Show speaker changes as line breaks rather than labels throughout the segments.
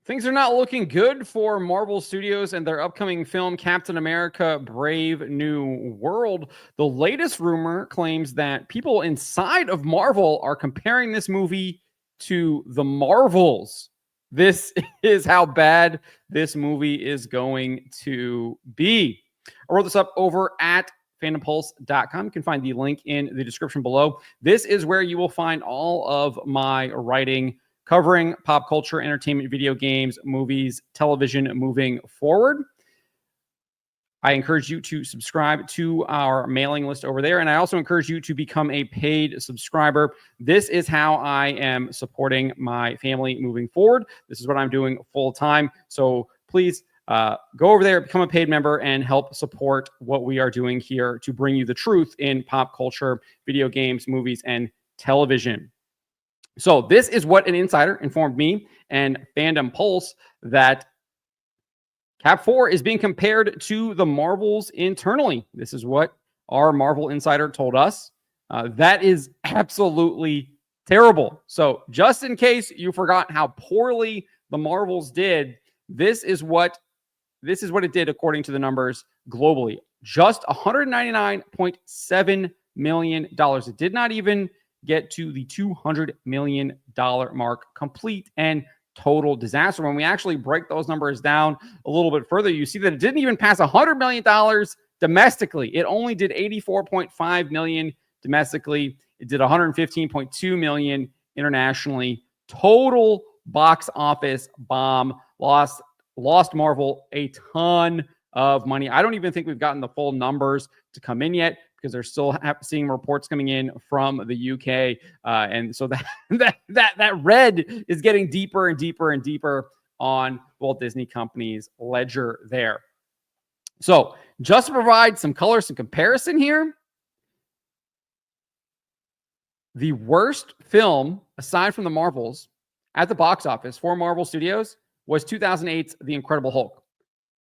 Things are not looking good for Marvel Studios and their upcoming film, Captain America Brave New World. The latest rumor claims that people inside of Marvel are comparing this movie to the Marvels. This is how bad this movie is going to be. I wrote this up over at fandompulse.com. You can find the link in the description below. This is where you will find all of my writing covering pop culture, entertainment, video games, movies, television moving forward. I encourage you to subscribe to our mailing list over there. And I also encourage you to become a paid subscriber. This is how I am supporting my family moving forward. This is what I'm doing full time. So please go over there, become a paid member, and help support what we are doing here to bring you the truth in pop culture, video games, movies, and television. So this is what an insider informed me and Fandom Pulse, that Cap 4 is being compared to the Marvels internally. This is what our Marvel insider told us. That is absolutely terrible. So just in case you forgot how poorly the Marvels did, this is what it did according to the numbers globally. Just $199.7 million. It did not even get to the $200 million mark. Complete and total disaster. When we actually break those numbers down a little bit further, you see that it didn't even pass $100 million domestically. It only did $84.5 million domestically. It did $115.2 million internationally. Total box office bomb. Lost Marvel a ton of money. I don't even think we've gotten the full numbers to come in yet, because they're still seeing reports coming in from the UK. And so that red is getting deeper and deeper and deeper on Walt Disney Company's ledger there. So just to provide some color, some comparison here, the worst film, aside from the Marvels, at the box office for Marvel Studios was 2008's The Incredible Hulk.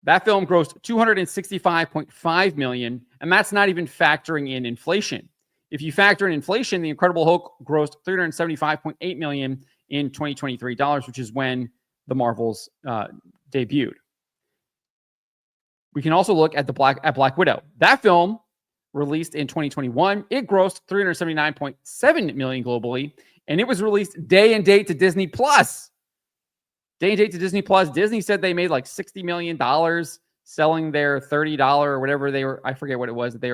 That film grossed $265.5 million, and that's not even factoring in inflation. If you factor in inflation, The Incredible Hulk grossed $375.8 million in 2023 dollars, which is when the Marvels debuted. We can also look at Black Widow. That film, released in 2021, it grossed $379.7 million globally, and it was released day and date to Disney Plus. Day and date to Disney Plus. Disney said they made like $60 million selling their $30 or whatever they were. I forget what it was that they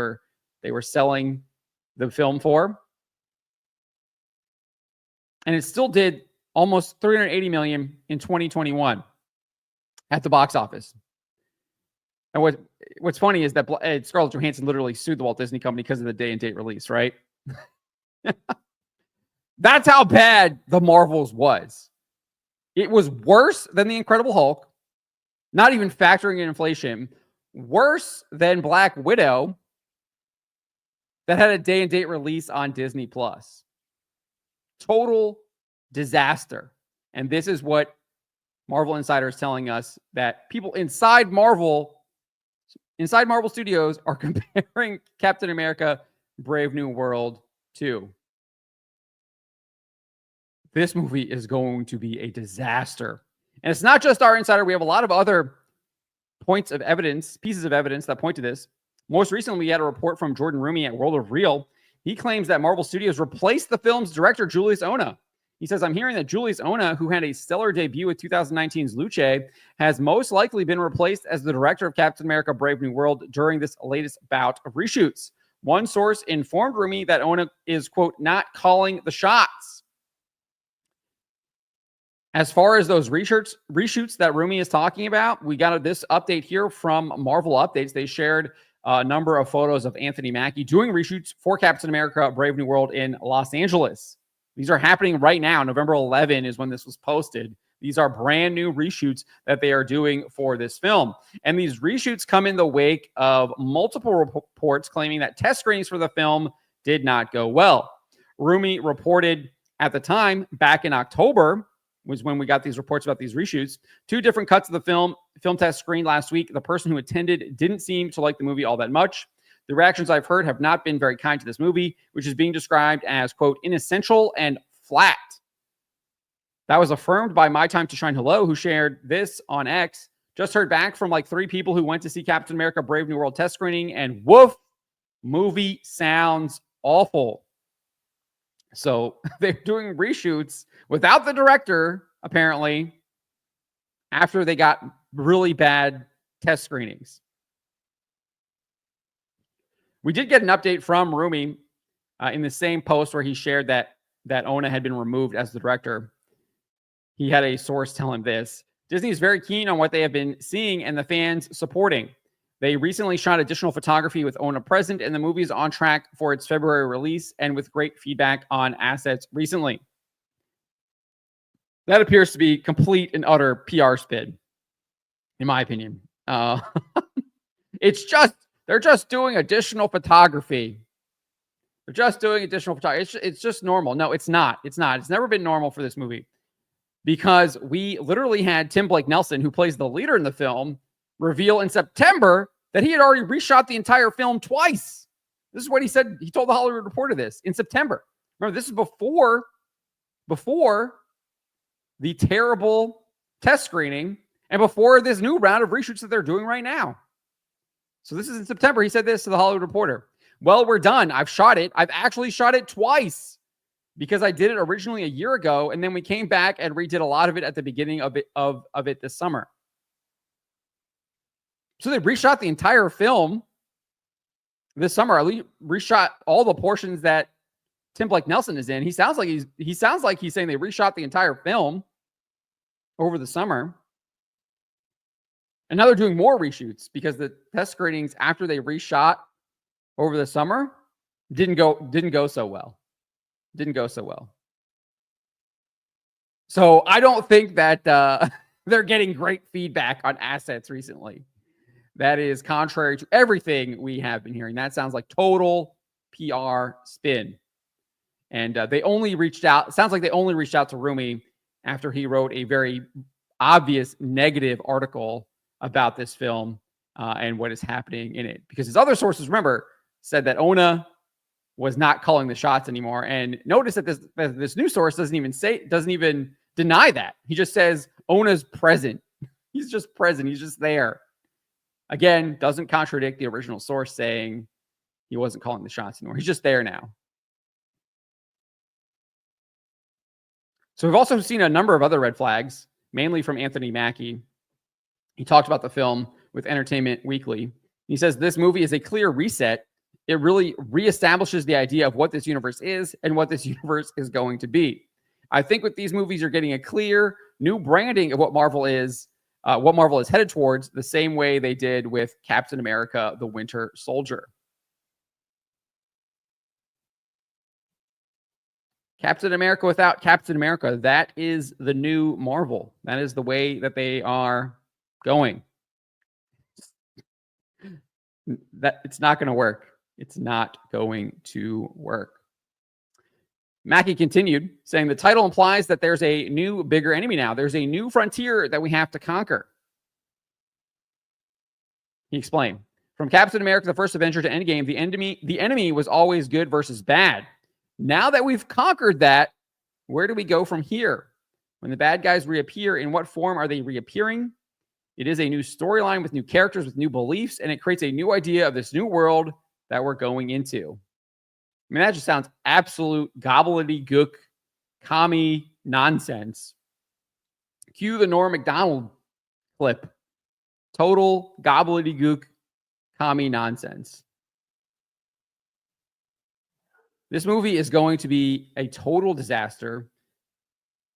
were selling the film for. And it still did almost $380 million in 2021 at the box office. And what's funny is that Scarlett Johansson literally sued the Walt Disney Company because of the day and date release, right? That's how bad the Marvels was. It was worse than The Incredible Hulk, not even factoring in inflation, worse than Black Widow, that had a day and date release on Disney Plus. Total disaster. And this is what Marvel Insider is telling us, that people inside Marvel Studios are comparing Captain America Brave New World to. This movie is going to be a disaster. And it's not just our insider. We have a lot of other pieces of evidence that point to this. Most recently, we had a report from Jordan Rumi at World of Real. He claims that Marvel Studios replaced the film's director, Julius Ona. He says, I'm hearing that Julius Ona, who had a stellar debut with 2019's Luce, has most likely been replaced as the director of Captain America Brave New World during this latest bout of reshoots. One source informed Rumi that Ona is, quote, not calling the shots. As far as those reshoots that Rumi is talking about, we got this update here from Marvel Updates. They shared a number of photos of Anthony Mackie doing reshoots for Captain America Brave New World in Los Angeles. These are happening right now. November 11 is when this was posted. These are brand new reshoots that they are doing for this film. And these reshoots come in the wake of multiple reports claiming that test screenings for the film did not go well. Rumi reported at the time, back in October, was when we got these reports about these reshoots. 2 different cuts of the film test screened last week. The person who attended didn't seem to like the movie all that much. The reactions I've heard have not been very kind to this movie, which is being described as, quote, inessential and flat. That was affirmed by My Time to Shine Hello, who shared this on X. Just heard back from like 3 people who went to see Captain America Brave New World test screening, and woof, movie sounds awful. So they're doing reshoots without the director, apparently, after they got really bad test screenings. We did get an update from Rumi in the same post where he shared that Ona had been removed as the director. He had a source tell him this. Disney is very keen on what they have been seeing and the fans supporting. They recently shot additional photography with Ona present, and the movie is on track for its February release and with great feedback on assets recently. That appears to be complete and utter PR spin, in my opinion. They're just doing additional photography. They're just doing additional photography. It's just normal. No, it's not. It's not. It's never been normal for this movie, because we literally had Tim Blake Nelson, who plays the leader in the film, reveal in September that he had already reshot the entire film twice. This is what he said. He told the Hollywood Reporter this in September. Remember, this is before the terrible test screening and before this new round of reshoots that they're doing right now. So this is in September. He said this to the Hollywood Reporter. Well, we're done. I've shot it. I've actually shot it twice, because I did it originally a year ago, and then we came back and redid a lot of it at the beginning of it this summer. So they reshot the entire film this summer. I reshot all the portions that Tim Blake Nelson is in. He sounds like he's saying they reshot the entire film over the summer. And now they're doing more reshoots, because the test screenings after they reshot over the summer didn't go so well. Didn't go so well. So I don't think that they're getting great feedback on assets recently. That is contrary to everything we have been hearing. That sounds like total PR spin. And they only reached out. It sounds like they only reached out to Rumi after he wrote a very obvious negative article about this film and what is happening in it. Because his other sources, remember, said that Ona was not calling the shots anymore. And notice that this new source doesn't even deny that. He just says Ona's present. He's just present. He's just there. Again, doesn't contradict the original source saying he wasn't calling the shots anymore. He's just there now. So we've also seen a number of other red flags, mainly from Anthony Mackie. He talked about the film with Entertainment Weekly. He says this movie is a clear reset. It really reestablishes the idea of what this universe is and what this universe is going to be. I think with these movies, you're getting a clear new branding of what Marvel is headed towards, the same way they did with Captain America, the Winter Soldier. Captain America without Captain America, that is the new Marvel. That is the way that they are going. That it's not going to work. It's not going to work. Mackie continued, saying the title implies that there's a new, bigger enemy now. There's a new frontier that we have to conquer. He explained, from Captain America, the First Avenger, to Endgame, the enemy was always good versus bad. Now that we've conquered that, where do we go from here? When the bad guys reappear, in what form are they reappearing? It is a new storyline with new characters, with new beliefs, and it creates a new idea of this new world that we're going into. I mean, that just sounds absolute gobbledygook, commie nonsense. Cue the Norm Macdonald clip. Total gobbledygook, commie nonsense. This movie is going to be a total disaster.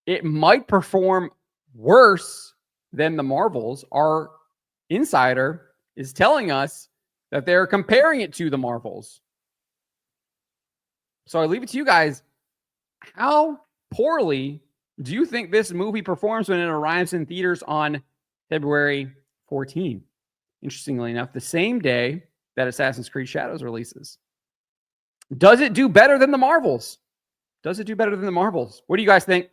It might perform worse than the Marvels. Our insider is telling us that they're comparing it to the Marvels. So I leave it to you guys. How poorly do you think this movie performs when it arrives in theaters on February 14th? Interestingly enough, the same day that Assassin's Creed Shadows releases. Does it do better than the Marvels? Does it do better than the Marvels? What do you guys think?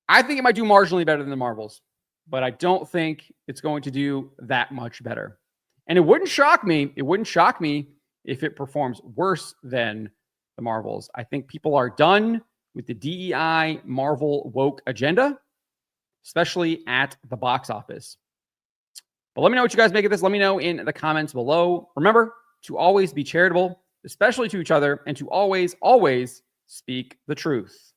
I think it might do marginally better than the Marvels, but I don't think it's going to do that much better. And it wouldn't shock me. It wouldn't shock me if it performs worse than the Marvels. I think people are done with the DEI Marvel woke agenda, especially at the box office. But let me know what you guys make of this. Let me know in the comments below. Remember to always be charitable, especially to each other, and to always, always speak the truth.